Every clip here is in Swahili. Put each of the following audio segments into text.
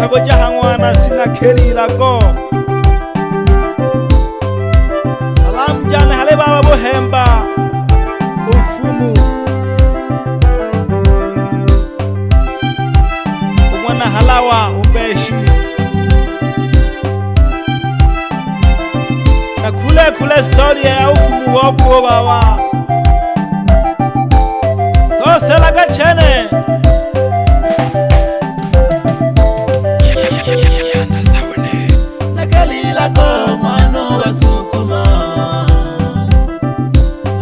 kago jahangwana sina keri lako salam jane hale baba bohemba ufumu umwana halawa umbeshi na kule story ya ufumu wako baba so selaga chene nakalila ko mwano wasukuma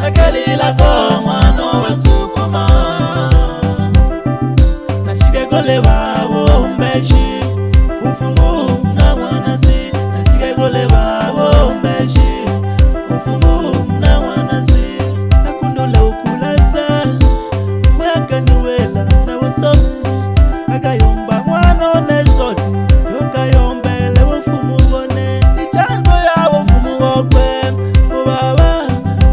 nakalila ko mwano wasukuma nashike gole babo mbeshi ufumu na mwanasi nashike gole babo mbeshi ufumu na mwanasi nakundula ukulasa mwaka niwela na wasomi agayomba mwano nesoti yokayombele ufumu bone ichango ya ufumu wokwe ubaba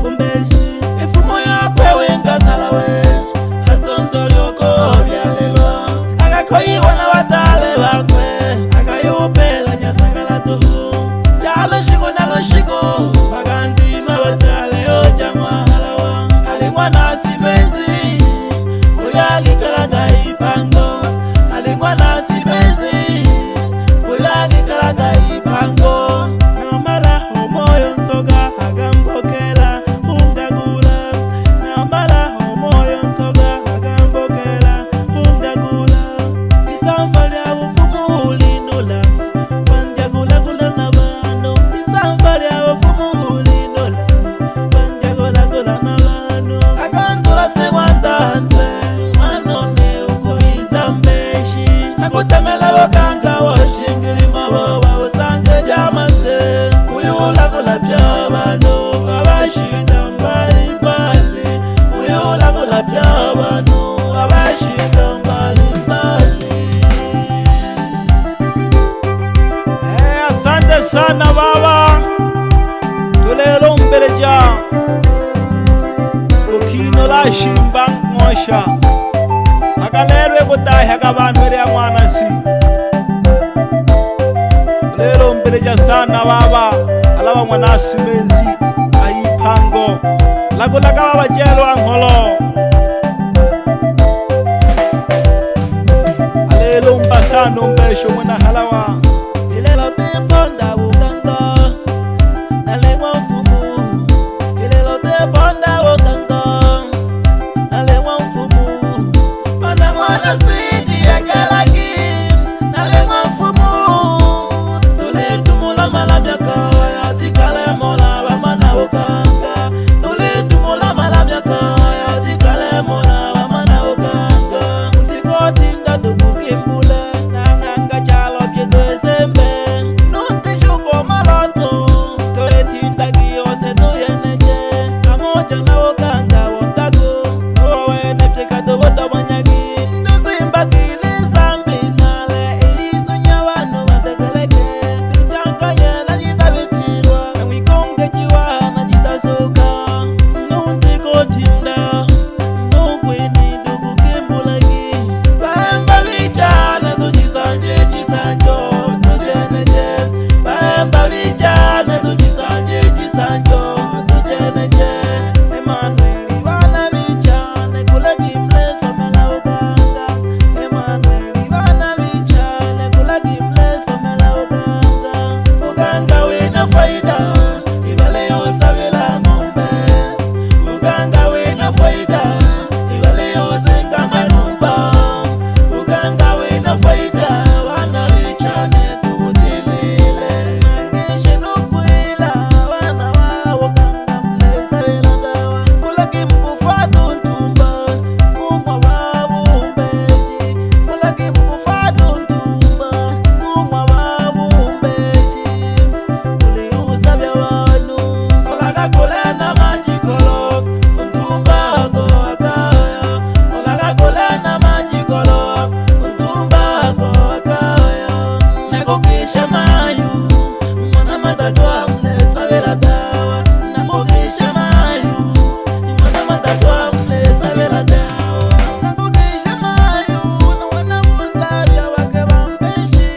umbeshi ifumu yakwe wengasalawe hazonzo lyoko byalelwa agakoyiwa na batale bakwe agayopela nyasangalatuhu chalo shigo nalo shigo bagandima batale ojamwa halawa alingwa nasi benzi uyagikalaga ipango alingwa nasi benzi uyagikalaga ipango namala homoyo nsoga agambokela ungagula namala homoyo nsoga agambokela ungagula isamfa lya ufumu ulinula wanjagulagula na bano isamfa lya ufumu ulinula wanjagulagula na bano akandula sewandandwe manone ukubiza mbeshi nakutemela bakanga washingilima baba usange jamase uyulagula byabano abashida mbali mbali uyulagula byabano abashida mbali mbali. Asante sana baba tulelo mbeleja ukino la shimba ngosha akalerwe kutahe kabantu ya mwanasi tulelo mbeleja sana baba alawa mwanasi menzi aipango lagulaga baba jelo angolo alelo mbasano mbesho mwana halawa Ilelo teponda woganga nalengwa mfumu ilelo teponda woganga nalengwa mfumu mana mwana sidi ya galaki nalengwa mfumu tole tumula malamyaka ya tikale mola bamana woganga tole tumula malamyaka ya tikale mola bamana woganga mutikoti ndatukukimbule nanganga chalo pyetwezembe nutishuko maloto toetindagiyose tuyeneje amoja na woganga wondago owene pyekatobodobonyagi nduzimbakile zambinale izunya bano bategeleke tuchanganyela jitabitirwa namwikonge jiwana jitasuka nutikotinda nukweni dukukimbulagi baemba bichana tujisanje jisanjo tujeneje baemba bichana tujisanje jisanjo tujeneje Emmanuel bana bichane kulagi mleso mela uganga Emmanuel bana bichane kulagi mleso mela uganga uganga wena faida ibale yosabela ngombe uganga wena faida ibale yozenga manumba uganga wena faida bana bichane tubutilile nangishe nukwila bana wa uganga mlesabela dawa kulagi mkufadu ntumba kumwa babu mbeshi kulagi mkufadu ntumba kumwa babu mbeshi uliusabya wanu olaga kulena majikolo ntumbago akaya olaga kulena majikolo ntumbago akaya nakukisha mayu mwana matatwa mlesabela dawa nakukisha mayu mwana matatwa mlesabela dawa nakukisha mayu na wana munzala wake bambeshi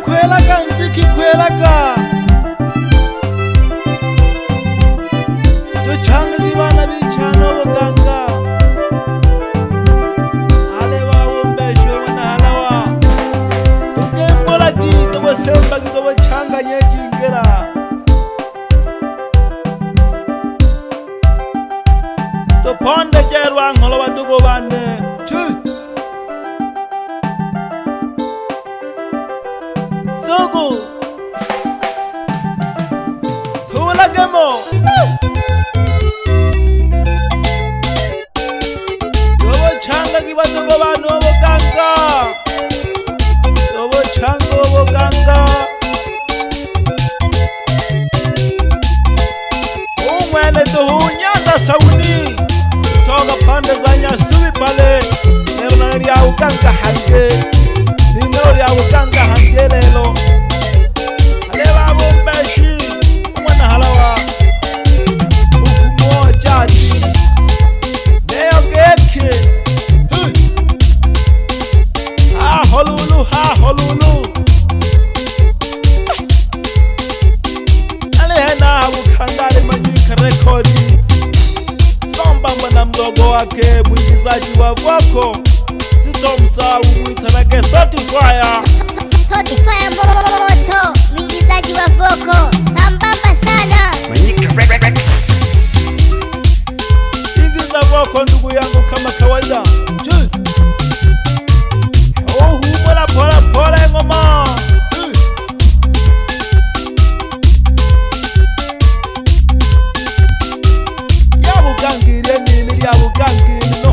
kikwelaga nzi kikwelaga tuchanga kibana bichana obuganga ale bawombesho wana halawa tukembola gito bosemba gito bochanga nyejingera tuponde jerwa ngolo badugo bane Zogo Tula Gamo Yobo Changa Gibato Bobano Boganga Yobo Chango Boganga Umwele Tuhunyanda Sauni Toga Panda Zanya Subi Pale Nerunari Aukanga Hange Ninori Aukanga Hange Lelo Aleva Bombeshi Mwana Halawa Ufumo Jadi Neo Geke Ha Holulu Alehena Wukandale Manyika Rekodi Somba mwana mdogo wake mwigizaji wa Voko Sitomsa umwitanake Sotifire Sotifire moto mwigizaji wa Voko sambamba sana Manyika Rex. Ingiza Voko ndugu yangu kama kawaida Bola pola pola ngoma Yabugangire nili yabugangire no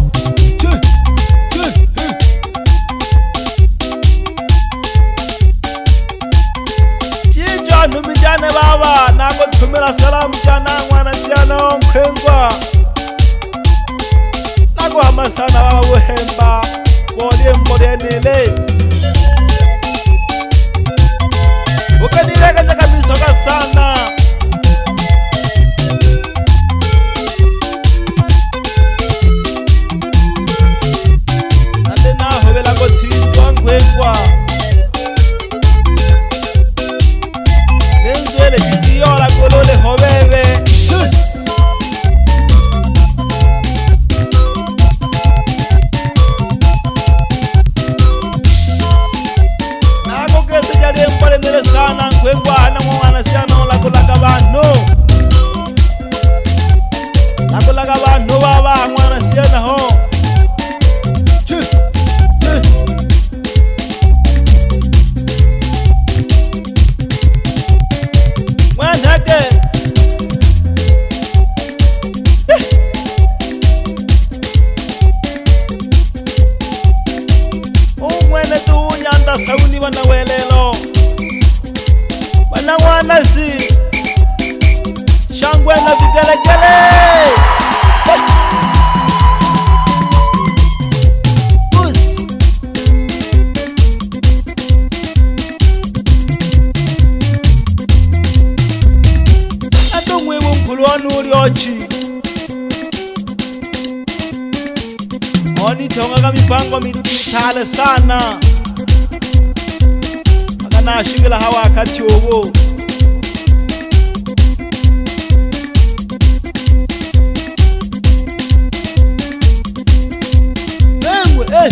Chijo numijane baba nako tumira salamu jana mwana siano mkwengwa Nako hamasana baba uhemba Mbode nile Ukanireka chaka misoka sana Nande na hovela kotindwa ngwengwa Nenzwele jikiyola kolole hoveve Nako kese jade mbole mele sana ngwengwa hana mwana siano lakulaga bano Lakulaga bano baba mwana siana ho Mwanake Umwene tuunyanda sauni wana welelo Wana wanasi Shangwe na vigelegele Busi Ando mwewe mkulu wanu uri ochi Oni tonga mipango mitale sana Magana shigila hawa wakati owo Mengwe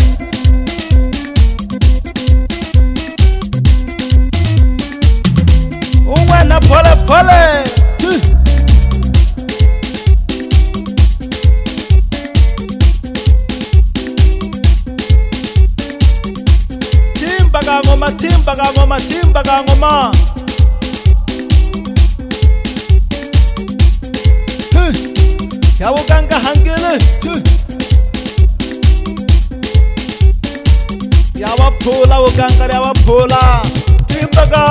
Uwe na pole pole Timba gangoma Yawuganga hangele Yawapola wuganga yawapola Timbaga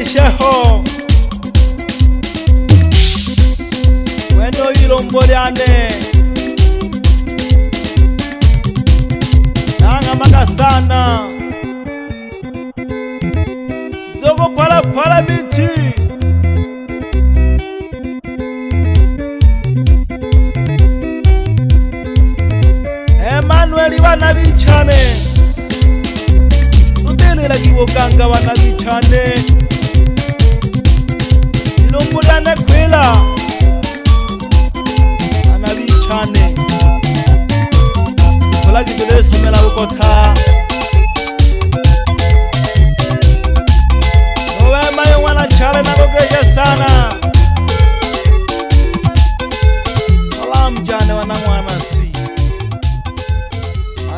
sheho weno ilombo lyane nanga makasana zoko pala biti Emmanuel bana bichane tutelera kibokanga bana bichane ilombo lyane kwela bana bichane kola kitole somela bokotha owe mayo wana chale na gogeja sana salam jane wana mwana si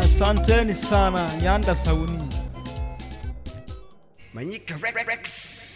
asanteni sana Nyanda Sauni Manyika Rex.